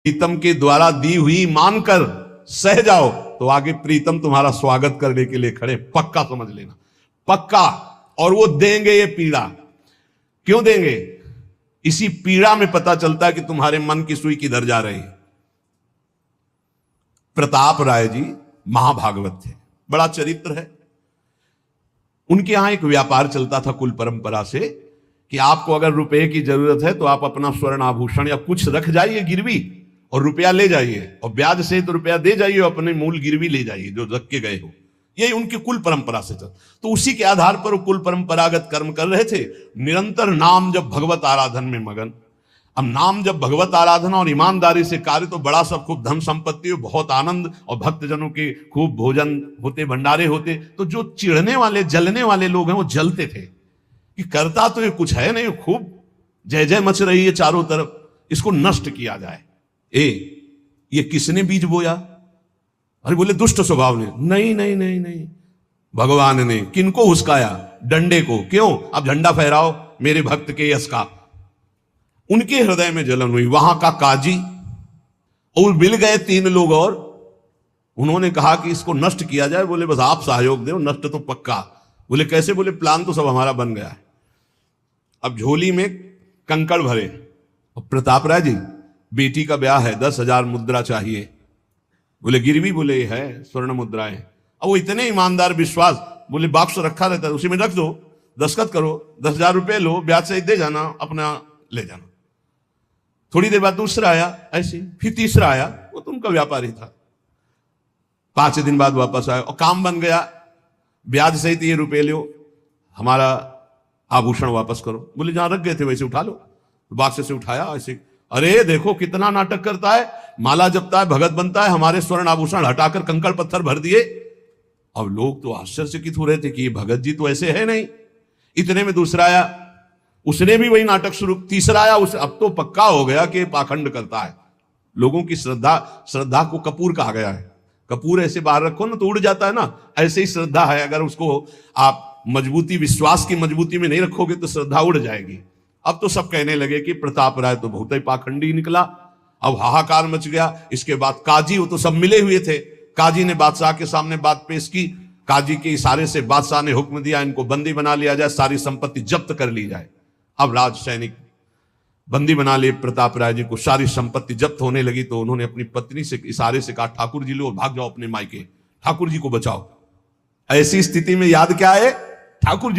प्रीतम के द्वारा दी हुई मानकर सह जाओ तो आगे प्रीतम तुम्हारा स्वागत करने के लिए खड़े, पक्का समझ लेना, पक्का। और वो देंगे ये पीड़ा। क्यों देंगे? इसी पीड़ा में पता चलता है कि तुम्हारे मन की सुई किधर जा रही है। प्रताप राय जी महाभागवत थे, बड़ा चरित्र है। उनके यहां एक व्यापार चलता था कुल परंपरा से कि आपको अगर रुपए की जरूरत है तो आप अपना स्वर्ण आभूषण या कुछ रख जाइए गिरवी और रुपया ले जाइए, और ब्याज से तो रुपया दे जाइए, अपने मूल गिरवी ले जाइए जो रख के गए हो। यही उनकी कुल परंपरा से चल। तो उसी के आधार पर वो कुल परंपरागत कर्म कर रहे थे, निरंतर नाम जब भगवत आराधन में मगन। अब नाम जब भगवत आराधना और ईमानदारी से कार्य तो बड़ा सब खूब धन संपत्ति, बहुत आनंद और भक्तजनों के खूब भोजन होते, भंडारे होते। तो जो चिढ़ने वाले जलने वाले लोग हैं वो जलते थे कि करता तो ये कुछ है नहीं, खूब जय जय मच रही है चारों तरफ, इसको नष्ट किया जाए। ये किसने बीज बोया? अरे बोले दुष्ट स्वभाव ने। नहीं नहीं नहीं नहीं, भगवान ने। किनको हुस्काया? डंडे को। क्यों? अब झंडा फहराओ मेरे भक्त के यश का। उनके हृदय में जलन हुई। वहां का काजी और मिल गए 3 लोग और उन्होंने कहा कि इसको नष्ट किया जाए। बोले बस आप सहयोग दो, नष्ट तो पक्का। बोले कैसे? बोले प्लान तो सब हमारा बन गया है। अब झोली में कंकड़ भरे। और प्रताप राय जी बेटी का ब्याह है, 10,000 मुद्रा चाहिए। बोले गिरवी? बोले है स्वर्ण मुद्राएं। अब वो इतने ईमानदार विश्वास, बोले बॉक्स रखा रहता है उसी में रख दो, दस्तखत करो, 10,000 रुपये लो, ब्याज से दे जाना, अपना ले जाना। थोड़ी देर बाद दूसरा आया ऐसे, फिर तीसरा आया, वो तो उनका व्यापारी था। 5 दिन बाद वापस आया और काम बन गया, ब्याज सहित ये रुपये लो, हमारा आभूषण वापस करो। बोले जहां रख गए थे वैसे उठा लो। बॉक्स से उठाया ऐसे। अरे देखो कितना नाटक करता है, माला जपता है, भगत बनता है, हमारे स्वर्ण आभूषण हटाकर कंकड़ पत्थर भर दिए। अब लोग तो आश्चर्यचकित हो रहे थे कि ये भगत जी तो ऐसे है नहीं। इतने में दूसरा आया, उसने भी वही नाटक शुरू। तीसरा आया, उस अब तो पक्का हो गया कि पाखंड करता है। लोगों की श्रद्धा को कपूर कहा गया है। कपूर ऐसे बाहर रखो ना तो उड़ जाता है ना, ऐसे ही श्रद्धा है। अगर उसको आप मजबूती, विश्वास की मजबूती में नहीं रखोगे तो श्रद्धा उड़ जाएगी। अब तो सब कहने लगे कि प्रताप राय तो बहुत ही पाखंडी निकला। अब हाहाकार मच गया। इसके बाद काजी, वो तो सब मिले हुए थे, काजी ने बादशाह के सामने बात पेश की। काजी के इशारे से बादशाह ने हुक्म दिया इनको बंदी बना लिया जाए, सारी संपत्ति जब्त कर ली जाए। अब राज सैनिक बंदी बना लिए प्रताप राय जी को, सारी संपत्ति जब्त होने लगी। तो उन्होंने अपनी पत्नी से इशारे से कहा ठाकुर जी लो और भाग जाओ अपने मायके, ठाकुर जी को बचाओ। ऐसी स्थिति में याद क्या है? ठाकुर जी